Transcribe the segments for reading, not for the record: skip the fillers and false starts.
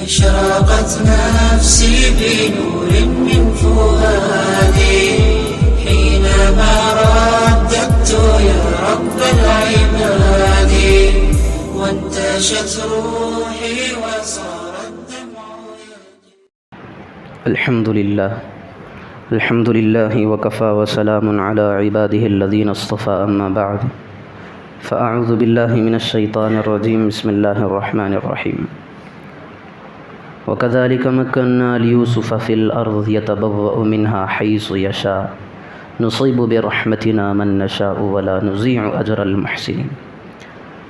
أشرقت نفسي بنور من فؤادي حينما رددت يا رب العباد وانتشت روحي وصار الدمع الحمد لله وكفى وسلام على عباده الذين اصطفى أما بعد فأعوذ بالله من الشيطان الرجيم بسم الله الرحمن الرحيم وكذلك مكنا ليوسف في الأرض يتبوأ منها حيث يشاء نصيب برحمتنا من نشاء ولا نضيع أجر المحسنين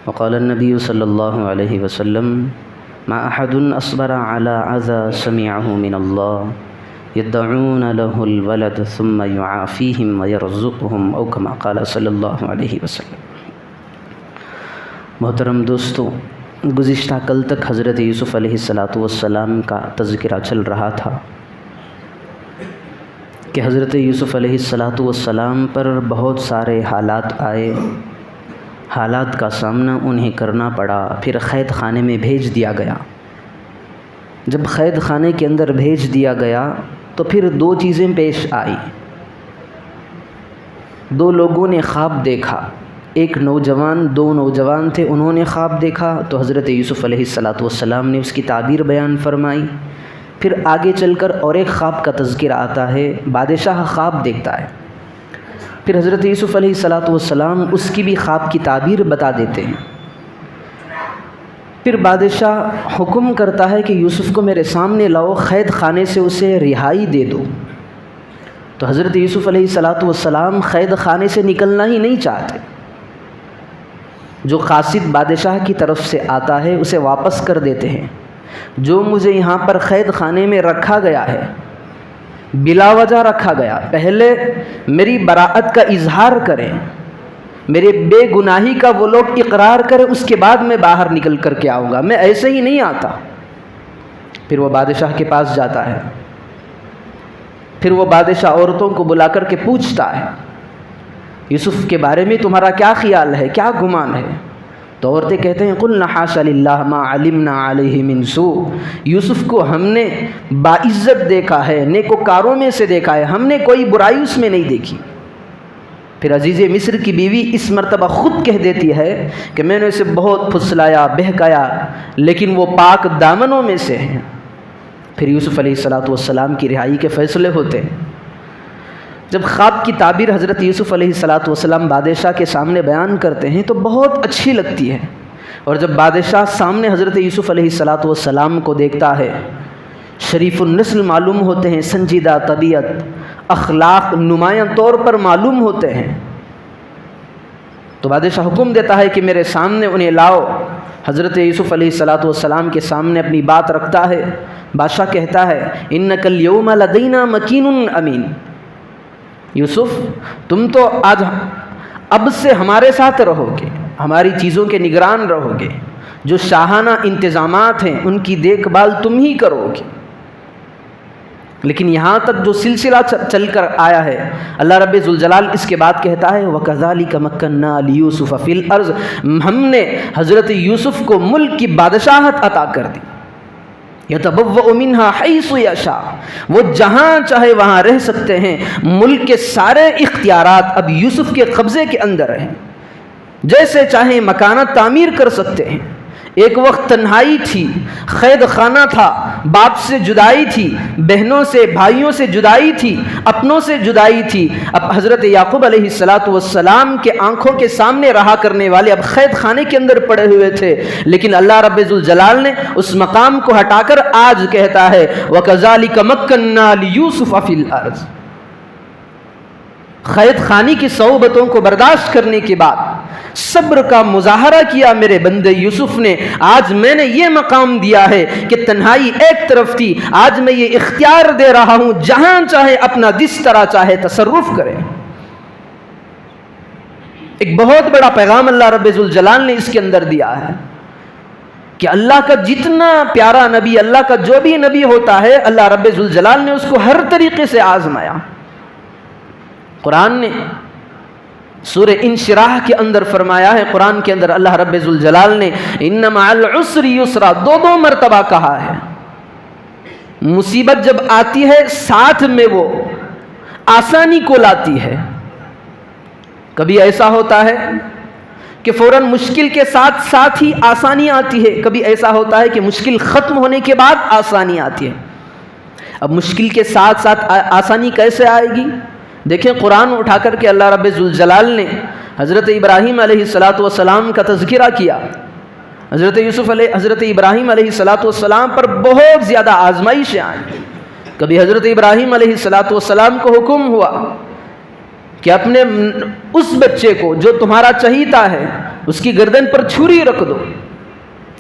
وقال النبي صلى الله عليه وسلم ما أحد أصبر على أذى سمعه من الله يدعون له الولد ثم يعافيهم ويرزقهم أو كما قال صلی اللہ علیہ وسلم۔ محترم دوستو، گزشتہ کل تک حضرت یوسف علیہ السلام کا تذکرہ چل رہا تھا کہ حضرت یوسف علیہ السلام پر بہت سارے حالات آئے، حالات کا سامنا انہیں کرنا پڑا، پھر قید خانے میں بھیج دیا گیا۔ جب قید خانے کے اندر بھیج دیا گیا تو پھر دو چیزیں پیش آئی۔ دو لوگوں نے خواب دیکھا، ایک نوجوان، دو نوجوان تھے، انہوں نے خواب دیکھا تو حضرت یوسف علیہ السلام نے اس کی تعبیر بیان فرمائی۔ پھر آگے چل کر اور ایک خواب کا تذکرہ آتا ہے، بادشاہ خواب دیکھتا ہے، پھر حضرت یوسف علیہ السلام اس کی بھی خواب کی تعبیر بتا دیتے ہیں۔ پھر بادشاہ حکم کرتا ہے کہ یوسف کو میرے سامنے لاؤ، قید خانے سے اسے رہائی دے دو۔ تو حضرت یوسف علیہ السلام قید خانے سے نکلنا ہی نہیں چاہتے، جو قاصد بادشاہ کی طرف سے آتا ہے اسے واپس کر دیتے ہیں۔ جو مجھے یہاں پر قید خانے میں رکھا گیا ہے، بلا وجہ رکھا گیا، پہلے میری براءت کا اظہار کریں، میرے بے گناہی کا وہ لوگ اقرار کریں، اس کے بعد میں باہر نکل کر کے آؤں گا، میں ایسے ہی نہیں آتا۔ پھر وہ بادشاہ کے پاس جاتا ہے، پھر وہ بادشاہ عورتوں کو بلا کر کے پوچھتا ہے یوسف کے بارے میں تمہارا کیا خیال ہے، کیا گمان ہے؟ تو عورتیں کہتے ہیں قلنا حاشا للہ ما علمنا علیہ من سوء، یوسف کو ہم نے باعزت دیکھا ہے، نیکوکاروں میں سے دیکھا ہے، ہم نے کوئی برائی اس میں نہیں دیکھی۔ پھر عزیز مصر کی بیوی اس مرتبہ خود کہہ دیتی ہے کہ میں نے اسے بہت پھسلایا، بہکایا، لیکن وہ پاک دامنوں میں سے ہیں۔ پھر یوسف علیہ السلام کی رہائی کے فیصلے ہوتے ہیں۔ جب خواب کی تعبیر حضرت یوسف علیہ السلام بادشاہ کے سامنے بیان کرتے ہیں تو بہت اچھی لگتی ہے، اور جب بادشاہ سامنے حضرت یوسف علیہ السلام کو دیکھتا ہے، شریف النسل معلوم ہوتے ہیں، سنجیدہ طبیعت، اخلاق نمایاں طور پر معلوم ہوتے ہیں، تو بادشاہ حکم دیتا ہے کہ میرے سامنے انہیں لاؤ۔ حضرت یوسف علیہ السلام کے سامنے اپنی بات رکھتا ہے۔ بادشاہ کہتا ہے انک الیوم لدینا مکین امین، یوسف تم تو آج اب سے ہمارے ساتھ رہو گے، ہماری چیزوں کے نگران رہو گے، جو شاہانہ انتظامات ہیں ان کی دیکھ بھال تم ہی کرو گے۔ لیکن یہاں تک جو سلسلہ چل کر آیا ہے، اللہ رب ذوالجلال اس کے بعد کہتا ہے وَكَذَلِكَ مَكَّنَّا لِيُوسُفَ فِي الْأَرْضِ، ہم نے حضرت یوسف کو ملک کی بادشاہت عطا کر دی۔ يَتَبَوَّأُ مِنْهَا حَيْثُ يَشَاءُ، وہ جہاں چاہے وہاں رہ سکتے ہیں، ملک کے سارے اختیارات اب یوسف کے قبضے کے اندر ہیں، جیسے چاہیں مکانہ تعمیر کر سکتے ہیں۔ ایک وقت تنہائی تھی، قید خانہ تھا، باپ سے جدائی تھی، بہنوں سے بھائیوں سے جدائی تھی، اپنوں سے جدائی تھی، اب حضرت یعقوب علیہ السلام کے آنکھوں کے سامنے رہا کرنے والے اب قید خانے کے اندر پڑے ہوئے تھے، لیکن اللہ رب ذوالجلال نے اس مقام کو ہٹا کر آج کہتا ہے وَكَذَلِكَ مَكَّنَّا لِيُوسُفَ فِي الْأَرْضِ، قید خانی کی صعوبتوں کو برداشت کرنے کے بعد صبر کا مظاہرہ کیا میرے بندے یوسف نے۔ آج میں نے یہ مقام دیا ہے کہ تنہائی ایک طرف تھی، آج میں یہ اختیار دے رہا ہوں جہاں چاہے اپنا جس طرح چاہے تصرف کرے۔ ایک بہت بڑا پیغام اللہ رب ذوالجلال نے اس کے اندر دیا ہے کہ اللہ کا جتنا پیارا نبی، اللہ کا جو بھی نبی ہوتا ہے، اللہ رب ذوالجلال نے اس کو ہر طریقے سے آزمایا۔ قرآن نے سورہ انشراح کے اندر فرمایا ہے، قرآن کے اندر اللہ رب ذوالجلال نے ان مع العسر یسرا دو مرتبہ کہا ہے۔ مصیبت جب آتی ہے ساتھ میں وہ آسانی کو لاتی ہے. کبھی ایسا ہوتا ہے کہ فوراً مشکل کے ساتھ ساتھ ہی آسانی آتی ہے، کبھی ایسا ہوتا ہے کہ مشکل ختم ہونے کے بعد آسانی آتی ہے. اب مشکل کے ساتھ ساتھ آسانی کیسے آئے گی؟ دیکھیں قرآن اٹھا کر کے اللہ رب ذوالجلال نے حضرت ابراہیم علیہ السلام کا تذکرہ کیا. حضرت ابراہیم علیہ السلام پر بہت زیادہ آزمائشیں آئیں. کبھی حضرت ابراہیم علیہ السلام کو حکم ہوا کہ اپنے اس بچے کو جو تمہارا چہیتا ہے اس کی گردن پر چھری رکھ دو.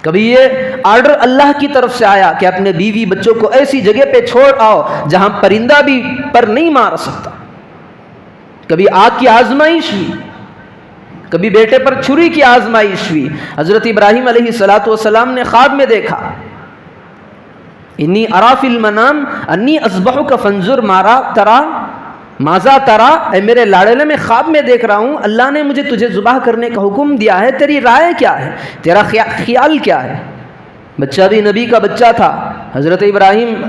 کبھی یہ آرڈر اللہ کی طرف سے آیا کہ اپنے بیوی بچوں کو ایسی جگہ پہ چھوڑ آؤ جہاں پرندہ بھی پر نہیں مار سکتا. کبھی آگ کی آزمائش ہوئی، کبھی بیٹے پر چھری کی آزمائش ہوئی. حضرت ابراہیم علیہ السلام نے خواب میں دیکھا، انی ارا فی المنام انی اذبحک فانظر ماذا ترا، اے میرے لاڑلے میں خواب میں دیکھ رہا ہوں اللہ نے مجھے تجھے ذبح کرنے کا حکم دیا ہے، تیری رائے کیا ہے، تیرا خیال کیا ہے؟ بچہ بھی نبی کا بچہ تھا، حضرت ابراہیم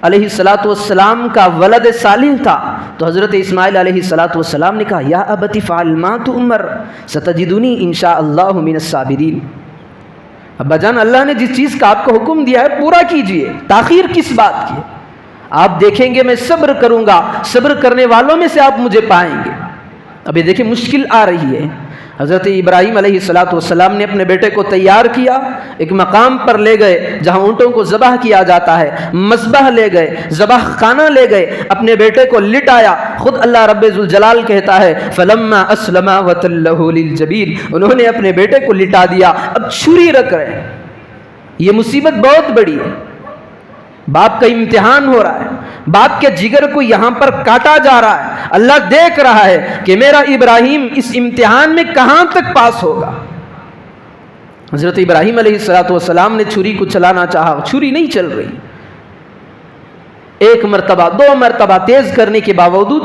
علیہ السلام کا ولد صالح تھا. تو حضرت اسماعیل علیہ السلام نے کہا یا ابت فعل ما تؤمر ستجدنی انشاء اللہ من الصابرین. ابا جان، اللہ نے جس چیز کا آپ کو حکم دیا ہے پورا کیجئے، تاخیر کس بات کی؟ آپ دیکھیں گے میں صبر کروں گا، صبر کرنے والوں میں سے آپ مجھے پائیں گے. ابھی دیکھیں مشکل آ رہی ہے. حضرت ابراہیم علیہ السلام نے اپنے بیٹے کو تیار کیا، ایک مقام پر لے گئے جہاں اونٹوں کو ذبح کیا جاتا ہے، مذبح لے گئے، ذبح خانہ لے گئے، اپنے بیٹے کو لٹایا. خود اللہ رب ذوالجلال کہتا ہے فلما اسلما وتلہ للجبین، انہوں نے اپنے بیٹے کو لٹا دیا. اب چھری رکھ رہے ہیں. یہ مصیبت بہت بڑی ہے. باپ کا امتحان ہو رہا ہے، باپ کے جگر کو یہاں پر کاٹا جا رہا ہے. اللہ دیکھ رہا ہے کہ میرا ابراہیم اس امتحان میں کہاں تک پاس ہوگا. حضرت ابراہیم علیہ السلام نے چھری کو چلانا چاہا، چھری نہیں چل رہی. ایک مرتبہ، دو مرتبہ تیز کرنے کے باوجود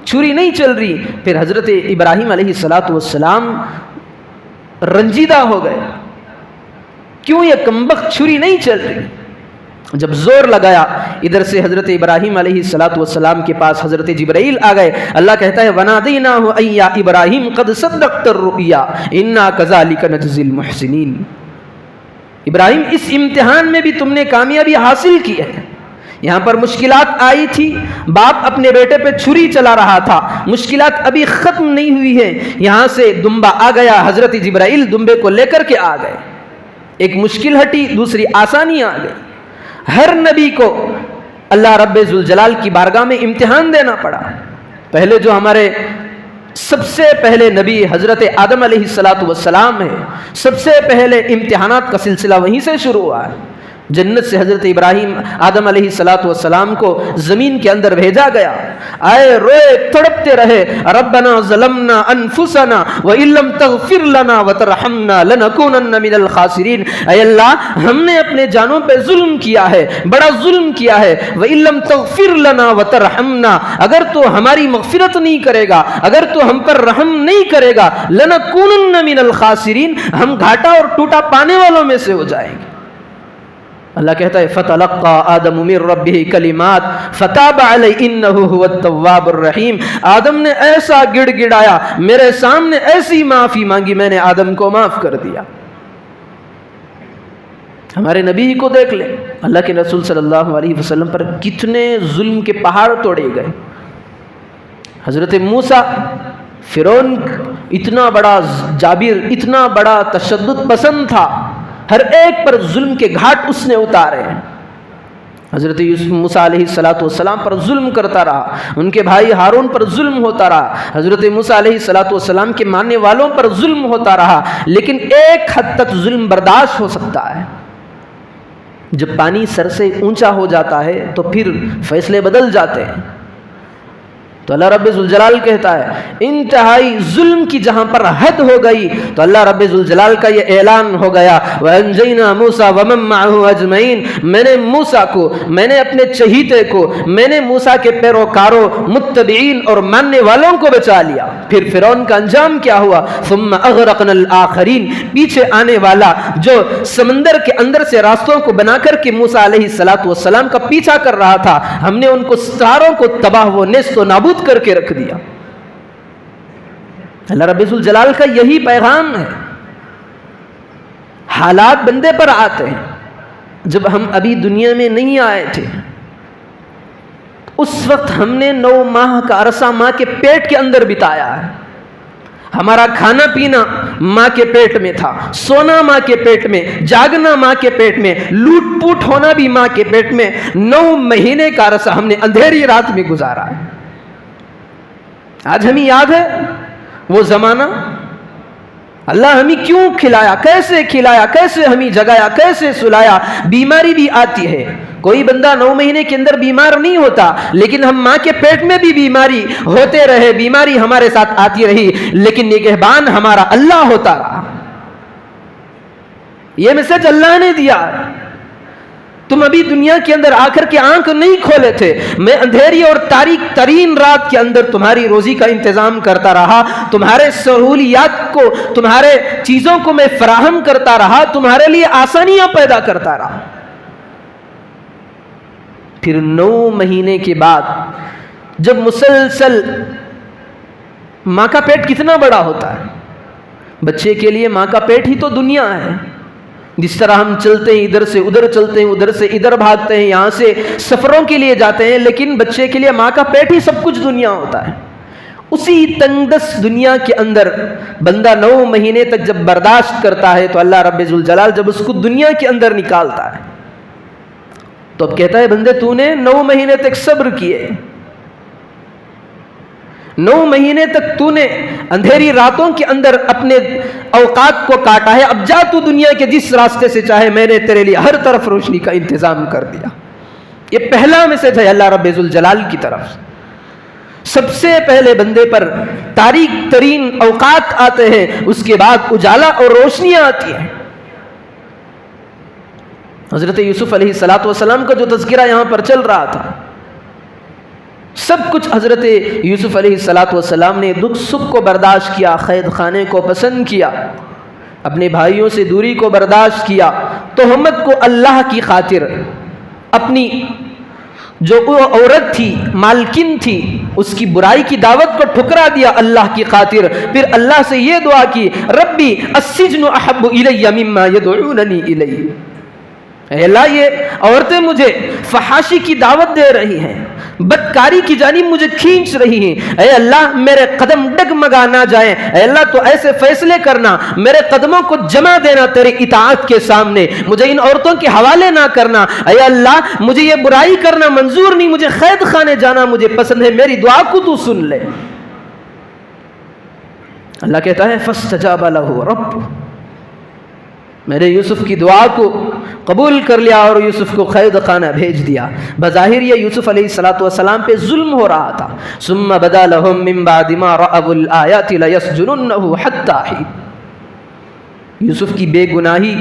چھری نہیں چل رہی. پھر حضرت ابراہیم علیہ السلام رنجیدہ ہو گئے، کیوں یہ کمبخت چھری نہیں چل رہی. جب زور لگایا، ادھر سے حضرت ابراہیم علیہ السلام کے پاس حضرت جبرائیل آ گئے. اللہ کہتا ہے وَنَادَيْنَاهُ أَن يَا إِبْرَاهِيمُ قَدْ صَدَّقْتَ الرُّؤْيَا إِنَّا كَذَلِكَ نَجْزِي الْمُحْسِنِينَ. ابراہیم اس امتحان میں بھی تم نے کامیابی حاصل کی ہے. یہاں پر مشکلات آئی تھی، باپ اپنے بیٹے پہ چھری چلا رہا تھا، مشکلات ابھی ختم نہیں ہوئی ہیں. یہاں سے دمبا آ گیا، حضرت جبرائیل دمبے کو لے کر کے آ گئے. ایک مشکل ہٹی، دوسری آسانی آ گئی. ہر نبی کو اللہ رب ذوالجلال کی بارگاہ میں امتحان دینا پڑا. پہلے جو ہمارے سب سے پہلے نبی حضرت آدم علیہ السلام ہے، سب سے پہلے امتحانات کا سلسلہ وہیں سے شروع ہوا ہے. جنت سے حضرت ابراہیم آدم علیہ السلام کو زمین کے اندر بھیجا گیا. آئے روئے تڑپتے رہے، ربنا ظلمنا انفسنا وان لم تغفر لنا وترحمنا لنکونن من الخاسرین. اے اللہ، ہم نے اپنے جانوں پہ ظلم کیا ہے، بڑا ظلم کیا ہے. وان لم تغفر لنا وترحمنا، اگر تو ہماری مغفرت نہیں کرے گا، اگر تو ہم پر رحم نہیں کرے گا، لنکونن من الخاسرین، ہم گھاٹا اور ٹوٹا پانے والوں میں سے ہو جائیں گے. اللہ کہتا ہے فَتَلَقَّى آدَمُ مِن رَبِّهِ كَلِمَاتٍ فَتَابَ عَلَيْهِ إِنَّهُ هُوَ التَّوَّابُ الرَّحِيمُ. آدم نے ایسا گڑ گڑایا، میرے سامنے ایسی معافی مانگی، میں نے آدم کو معاف کر دیا. ہمارے نبی کو دیکھ لیں، اللہ کے رسول صلی اللہ علیہ وسلم پر کتنے ظلم کے پہاڑ توڑے گئے. حضرت موسیٰ، فرعون اتنا بڑا جابر، اتنا بڑا تشدد پسند تھا، ہر ایک پر ظلم کے گھاٹ اس نے اتارے ہیں. حضرت موسیٰ علیہ السلام پر ظلم کرتا رہا، ان کے بھائی ہارون پر ظلم ہوتا رہا، حضرت موسیٰ علیہ السلام کے ماننے والوں پر ظلم ہوتا رہا. لیکن ایک حد تک ظلم برداشت ہو سکتا ہے. جب پانی سر سے اونچا ہو جاتا ہے تو پھر فیصلے بدل جاتے ہیں. تو اللہ رب ذوالجلال کہتا ہے انتہائی ظلم کی جہاں پر حد ہو گئی تو اللہ رب ذوالجلال کا یہ اعلان ہو گیا وَأَنْجَيْنَا مُوسَى وَمَن مَّعَهُ أَجْمَعِينَ، میں نے موسیٰ کو، میں نے اپنے چہیتے کو، میں نے موسیٰ کے پیروکاروں، متبعین اور ماننے والوں کو بچا لیا۔ پھر فرعون کا انجام کیا ہوا؟ ثُمَّ أَغْرَقْنَا الْآخَرِينَ، پیچھے آنے والا جو سمندر کے اندر سے راستوں کو بنا کر کے موسیٰ علیہ السلام کا پیچھا کر رہا تھا، ہم نے ان کو ساروں کو تباہ و نیست و نابود کر کے رکھ دیا۔ اللہ رب ذوالجلال کا یہی پیغام ہے۔ حالات بندے پر آتے ہیں۔ جب ہم ابھی دنیا میں نہیں آئے تھے اس وقت ہم نے 9 ماہ کا عرصہ ماں کے پیٹ کے اندر بتایا ہے۔ ہمارا کھانا پینا ماں کے پیٹ میں تھا، سونا ماں کے پیٹ میں، جاگنا ماں کے پیٹ میں، لوٹ پوٹ ہونا بھی ماں کے پیٹ میں۔ 9 مہینے کا عرصہ ہم نے اندھیری رات میں گزارا ہے۔ آج ہمیں یاد ہے وہ زمانہ؟ اللہ ہمیں کیوں کھلایا، کیسے ہمیں جگایا، کیسے سلایا۔ بیماری بھی آتی ہے، کوئی بندہ 9 مہینے کے اندر بیمار نہیں ہوتا، لیکن ہم ماں کے پیٹ میں بھی بیماری ہوتے رہے، بیماری ہمارے ساتھ آتی رہی، لیکن نگہبان ہمارا اللہ ہوتا رہا۔ یہ میسج اللہ نے دیا۔ تم ابھی دنیا کے اندر آ کر کے آنکھ نہیں کھولے تھے، میں اندھیری اور تاریک ترین رات کے اندر تمہاری روزی کا انتظام کرتا رہا، تمہارے سہولیات کو، تمہارے چیزوں کو میں فراہم کرتا رہا، تمہارے لیے آسانیاں پیدا کرتا رہا۔ پھر 9 مہینے کے بعد جب مسلسل ماں کا پیٹ کتنا بڑا ہوتا ہے؟ بچے کے لیے ماں کا پیٹ ہی تو دنیا ہے۔ جس طرح ہم چلتے ہیں، ادھر سے ادھر چلتے ہیں، ادھر سے ادھر بھاگتے ہیں، یہاں سے سفروں کے لیے جاتے ہیں، لیکن بچے کے لیے ماں کا پیٹ ہی سب کچھ دنیا ہوتا ہے۔ اسی تنگدست دنیا کے اندر بندہ 9 مہینے تک جب برداشت کرتا ہے تو اللہ رب ذوالجلال جب اس کو دنیا کے اندر نکالتا ہے تو اب کہتا ہے بندے تو نے 9 مہینے تک صبر کیے، 9 مہینے تک تو نے اندھیری راتوں کے اندر اپنے اوقات کو کاٹا ہے، اب جا تو دنیا کے جس راستے سے چاہے، میں نے تیرے لیے ہر طرف روشنی کا انتظام کر دیا۔ یہ پہلا میسج ہے اللہ رب ذوالجلال کی طرف۔ سب سے پہلے بندے پر تاریک ترین اوقات آتے ہیں، اس کے بعد اجالا اور روشنیاں آتی ہیں۔ حضرت یوسف علیہ السلام کا جو تذکرہ یہاں پر چل رہا تھا، سب کچھ حضرت یوسف علیہ السلام نے دکھ سکھ کو برداشت کیا، قید خانے کو پسند کیا، اپنے بھائیوں سے دوری کو برداشت کیا، تہمت کو اللہ کی خاطر، اپنی جو وہ عورت تھی، مالکن تھی، اس کی برائی کی دعوت کو ٹھکرا دیا اللہ کی خاطر۔ پھر اللہ سے یہ دعا کی ربی السجن احب الی مما یدعوننی الیہ، اے اللہ یہ عورتیں مجھے فحاشی کی دعوت دے رہی ہیں، بدکاری کی جانب مجھے کھینچ رہی ہیں، اے اللہ میرے قدم ڈگمگا نہ جائیں، اے اللہ تو ایسے فیصلے کرنا، میرے قدموں کو جمع دینا تیرے اطاعت کے سامنے، مجھے ان عورتوں کے حوالے نہ کرنا، اے اللہ مجھے یہ برائی کرنا منظور نہیں، مجھے قید خانے جانا مجھے پسند ہے، میری دعا کو تو سن لے۔ اللہ کہتا ہے فاستجاب لہ رب، میرے یوسف کی دعا کو قبول کر لیا اور یوسف کو قید خانہ بھیج دیا۔ بظاہر یہ یوسف علیہ السلام پہ ظلم ہو رہا تھا۔ ثم بدا لهم من بعد ما رأوا الآیات لیسجننه حتی حین، یوسف کی بے گناہی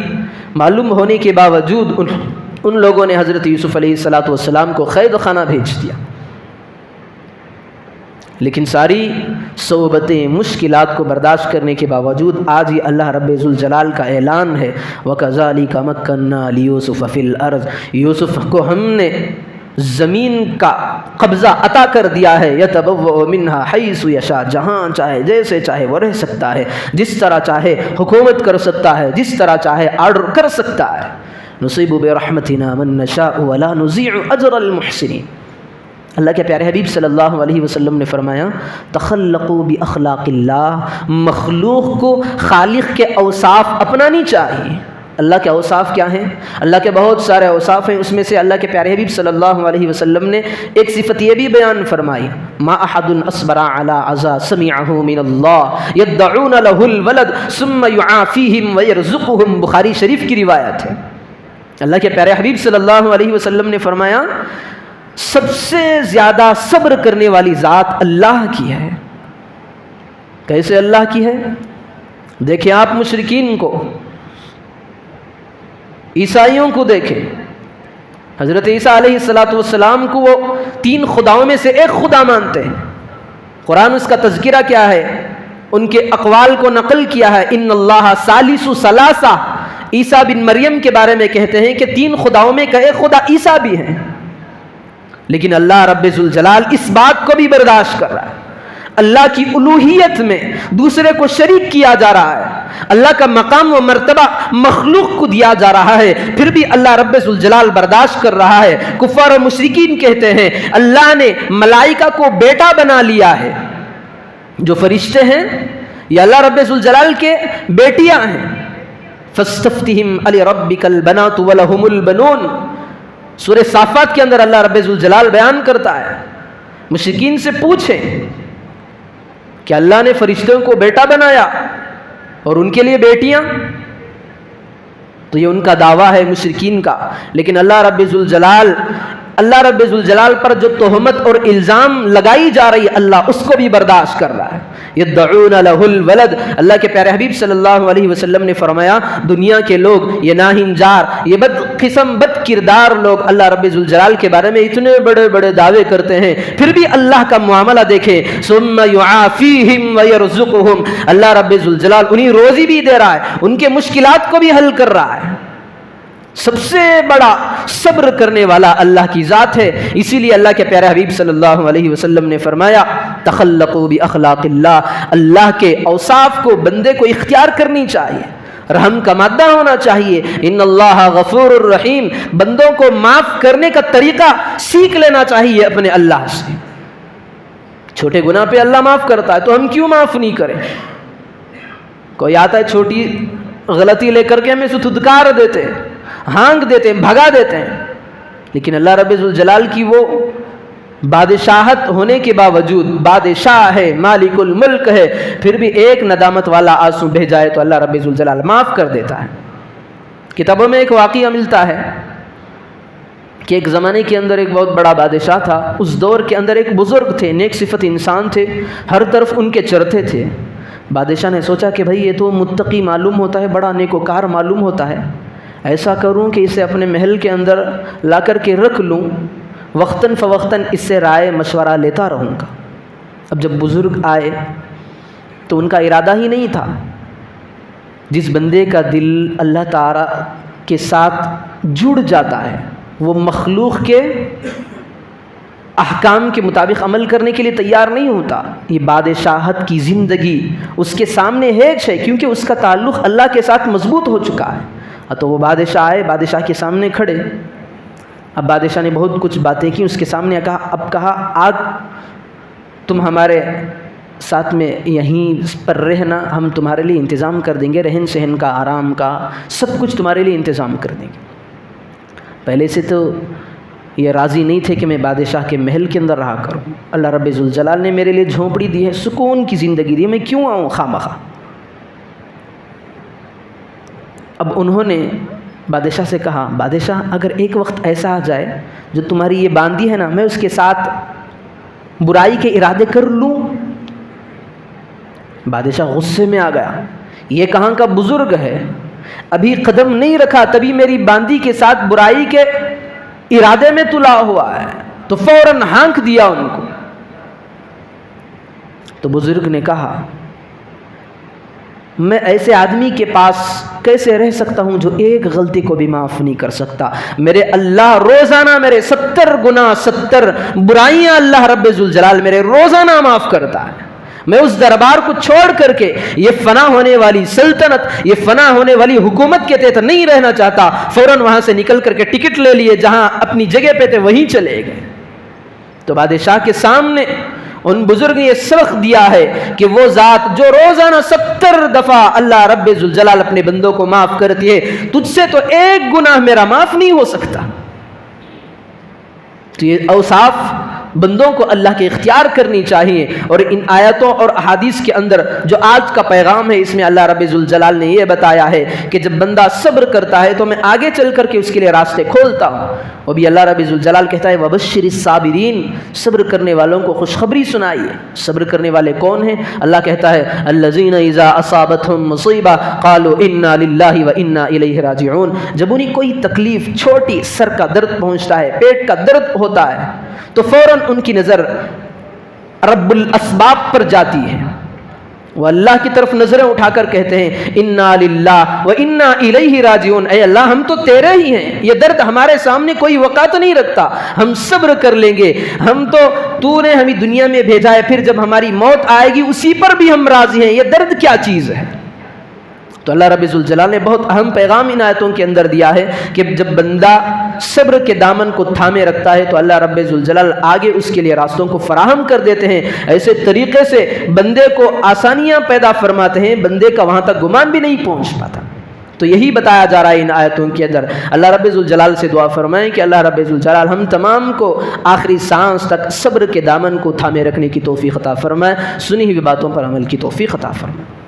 معلوم ہونے کے باوجود ان لوگوں نے حضرت یوسف علیہ السلام کو قید خانہ بھیج دیا۔ لیکن ساری صعوبتیں، مشکلات کو برداشت کرنے کے باوجود آج یہ اللہ رب ذوالجلال کا اعلان ہے وَكَذَلِكَ مَكَّنَّا لِيُوسُفَ فِي الْأَرْضِ، یوسف کو ہم نے زمین کا قبضہ عطا کر دیا ہے، يَتَبَوَّأُ مِنْهَا حَيْثُ يَشَاءُ، جہاں چاہے جیسے چاہے وہ رہ سکتا ہے، جس طرح چاہے حکومت کر سکتا ہے، جس طرح چاہے آرڈر کر سکتا ہے۔ نُصِيبُ بِرَحْمَتِنَا مَن نَّشَاءُ وَلَا نُضِيعُ أَجْرَ الْمُحْسِنِينَ۔ اللہ کے پیارے حبیب صلی اللہ علیہ وسلم نے فرمایا تخلقوا باخلاق اللہ، مخلوق کو خالق کے اوصاف اپنانی چاہیے۔ اللہ کے اوصاف کیا ہیں؟ اللہ کے بہت سارے اوصاف ہیں، اس میں سے اللہ کے پیارے حبیب صلی اللہ علیہ وسلم نے ایک صفت یہ بھی بیان فرمائی ما احد اصبر علی عزا سمعه من اللہ یدعون له الولد ثم يعافيهم ويرزقهم، بخاری شریف کی روایت ہے۔ اللہ کے پیارے حبیب صلی اللہ علیہ وسلم نے فرمایا سب سے زیادہ صبر کرنے والی ذات اللہ کی ہے۔ کیسے اللہ کی ہے؟ دیکھیں آپ مشرکین کو، عیسائیوں کو دیکھیں، حضرت عیسیٰ علیہ السلام کو وہ 3 خداؤں میں سے ایک خدا مانتے ہیں۔ قرآن اس کا تذکرہ کیا ہے، ان کے اقوال کو نقل کیا ہے، ان اللہ ثالث ثلاثہ۔ عیسیٰ بن مریم کے بارے میں کہتے ہیں کہ 3 خداؤں میں کا ایک خدا عیسیٰ بھی ہیں، لیکن اللہ رب ذوالجلال اس بات کو بھی برداشت کر رہا ہے۔ اللہ کی الوہیت میں دوسرے کو شریک کیا جا رہا ہے، اللہ کا مقام و مرتبہ مخلوق کو دیا جا رہا ہے، پھر بھی اللہ رب ذوالجلال برداشت کر رہا ہے۔ کفار و مشرکین کہتے ہیں اللہ نے ملائکہ کو بیٹا بنا لیا ہے۔ جو فرشتے ہیں یہ اللہ رب ذوالجلال کے بیٹیاں ہیں۔ فاستفتہم لربک البنات ولہم البنون، سورہ صافات کے اندر اللہ رب ذوالجلال بیان کرتا ہے، مشرکین سے پوچھیں کہ اللہ نے فرشتوں کو بیٹا بنایا اور ان کے لیے بیٹیاں؟ تو یہ ان کا دعویٰ ہے مشرکین کا، لیکن اللہ رب ذوالجلال پر جو تہمت اور الزام لگائی جا رہی ہے اللہ اس کو بھی برداشت کر رہا ہے۔ یدعون لہ الولد، اللہ کے پیارے حبیب صلی اللہ علیہ وسلم نے فرمایا دنیا کے لوگ، یہ ناہنجار، یہ بد قسم بد کردار لوگ اللہ رب ذوالجلال کے بارے میں اتنے بڑے بڑے دعوے کرتے ہیں، پھر بھی اللہ کا معاملہ دیکھیں، ثم یعافیہم ویرزقہم، اللہ رب ذوالجلال انہیں روزی بھی دے رہا ہے، ان کے مشکلات کو بھی حل کر رہا ہے۔ سب سے بڑا صبر کرنے والا اللہ کی ذات ہے، اسی لیے اللہ کے پیارے حبیب صلی اللہ علیہ وسلم نے فرمایا تخلقوا باخلاق اللہ، اللہ کے اوصاف کو بندے کو اختیار کرنی چاہیے، رحم کا مادہ ہونا چاہیے۔ ان اللہ غفور الرحیم، بندوں کو معاف کرنے کا طریقہ سیکھ لینا چاہیے اپنے اللہ سے۔ چھوٹے گناہ پہ اللہ معاف کرتا ہے تو ہم کیوں معاف نہیں کریں؟ کوئی آتا ہے چھوٹی غلطی لے کر کے ہمیں اسے دھتکار دیتے ہیں، ہانک دیتے ہیں، بھگا دیتے ہیں، لیکن اللہ رب ذوالجلال کی وہ بادشاہت ہونے کے باوجود بادشاہ ہے، مالک الملک ہے، پھر بھی ایک ندامت والا آنسو بہہ جائے تو اللہ رب ذوالجلال معاف کر دیتا ہے۔ کتابوں میں ایک واقعہ ملتا ہے کہ ایک زمانے کے اندر ایک بہت بڑا بادشاہ تھا، اس دور کے اندر ایک بزرگ تھے، نیک صفت انسان تھے، ہر طرف ان کے چرتے تھے۔ بادشاہ نے سوچا کہ بھائی یہ تو متقی معلوم ہوتا ہے، بڑا نیکوکار معلوم ہوتا ہے، ایسا کروں کہ اسے اپنے محل کے اندر لا کر کے رکھ لوں، وقتاً فوقتاً اس سے رائے مشورہ لیتا رہوں گا۔ اب جب بزرگ آئے تو ان کا ارادہ ہی نہیں تھا، جس بندے کا دل اللہ تعالیٰ کے ساتھ جڑ جاتا ہے وہ مخلوق کے احکام کے مطابق عمل کرنے کے لیے تیار نہیں ہوتا۔ یہ بادشاہت کی زندگی اس کے سامنے ہیچ ہے، کیونکہ اس کا تعلق اللہ کے ساتھ مضبوط ہو چکا ہے۔ تو وہ بادشاہ آئے، بادشاہ کے سامنے کھڑے، اب بادشاہ نے بہت کچھ باتیں کی، اس کے سامنے کہا آج تم ہمارے ساتھ میں یہیں پر رہنا، ہم تمہارے لیے انتظام کر دیں گے، رہن سہن کا، آرام کا، سب کچھ تمہارے لیے انتظام کر دیں گے۔ پہلے سے تو یہ راضی نہیں تھے کہ میں بادشاہ کے محل کے اندر رہا کروں، اللہ رب ذوالجلال نے میرے لیے جھونپڑی دی ہے، سکون کی زندگی دی ہے، میں کیوں آؤں خواہ۔ اب انہوں نے بادشاہ سے کہا بادشاہ اگر ایک وقت ایسا آ جائے جو تمہاری یہ باندی ہے نا، میں اس کے ساتھ برائی کے ارادے کر لوں۔ بادشاہ غصے میں آ گیا، یہ کہاں کا بزرگ ہے، ابھی قدم نہیں رکھا تبھی میری باندی کے ساتھ برائی کے ارادے میں تلا ہوا ہے، تو فوراً ہانک دیا ان کو۔ تو بزرگ نے کہا میں ایسے آدمی کے پاس کیسے رہ سکتا ہوں جو ایک غلطی کو بھی معاف نہیں کر سکتا؟ میرے اللہ روزانہ میرے 70 گناہ 70 برائیاں اللہ رب ذوالجلال میرے روزانہ معاف کرتا ہے۔ میں اس دربار کو چھوڑ کر کے یہ فنا ہونے والی سلطنت، یہ فنا ہونے والی حکومت کے تحت نہیں رہنا چاہتا۔ فوراً وہاں سے نکل کر کے ٹکٹ لے لیے، جہاں اپنی جگہ پہ تھے وہیں چلے گئے۔ تو بادشاہ کے سامنے ان بزرگ نے یہ سبق دیا ہے کہ وہ ذات جو روزانہ 70 دفعہ اللہ رب ذوالجلال اپنے بندوں کو معاف کرتی ہے، تجھ سے تو ایک گناہ میرا معاف نہیں ہو سکتا۔ تو یہ اوصاف بندوں کو اللہ کے اختیار کرنی چاہیے۔ اور ان آیتوں اور احادیث کے اندر جو آج کا پیغام ہے، اس میں اللہ رب ذوالجلال نے یہ بتایا ہے کہ جب بندہ صبر کرتا ہے تو میں آگے چل کر کے اس کے لیے راستے کھولتا ہوں۔ وہ بھی اللہ رب ذوالجلال کہتا ہے وَبَشِّرِ الصَّابِرِينَ، صبر کرنے والوں کو خوشخبری سنائیے۔ صبر کرنے والے کون ہیں؟ اللہ کہتا ہے الَّذِينَ إِذَا أَصَابَتْهُمْ مُصِيبَةٌ قَالُوا إِنَّا لِلَّهِ وَإِنَّا إِلَيْهِ رَاجِعُونَ، جب انہیں کوئی تکلیف چھوٹی سر کا درد پہنچتا ہے، پیٹ کا درد ہوتا ہے، تو فوراً ان کی نظر رب الاسباب پر جاتی ہے، وہ اللہ کی طرف نظریں اٹھا کر کہتے ہیں انا للہ و انا الیہ راجعون، اے اللہ ہم تو تیرے ہی ہیں، یہ درد ہمارے سامنے کوئی وقت نہیں رکھتا، ہم صبر کر لیں گے، ہم تو نے ہمیں دنیا میں بھیجا ہے، پھر جب ہماری موت آئے گی اسی پر بھی ہم راضی ہیں، یہ درد کیا چیز ہے؟ تو اللہ رب ذوالجلال نے بہت اہم پیغام ان آیتوں کے اندر دیا ہے کہ جب بندہ صبر کے دامن کو تھامے رکھتا ہے تو اللہ رب ذوالجلال آگے اس کے لیے راستوں کو فراہم کر دیتے ہیں، ایسے طریقے سے بندے کو آسانیاں پیدا فرماتے ہیں، بندے کا وہاں تک گمان بھی نہیں پہنچ پاتا۔ تو یہی بتایا جا رہا ہے ان آیتوں کے اندر۔ اللہ رب ذوالجلال سے دعا فرمائیں کہ اللہ رب ذوالجلال ہم تمام کو آخری سانس تک صبر کے دامن کو تھامے رکھنے کی توفیق عطا فرمائے، سنی ہوئی باتوں پر عمل کی توفیق عطا فرمائے۔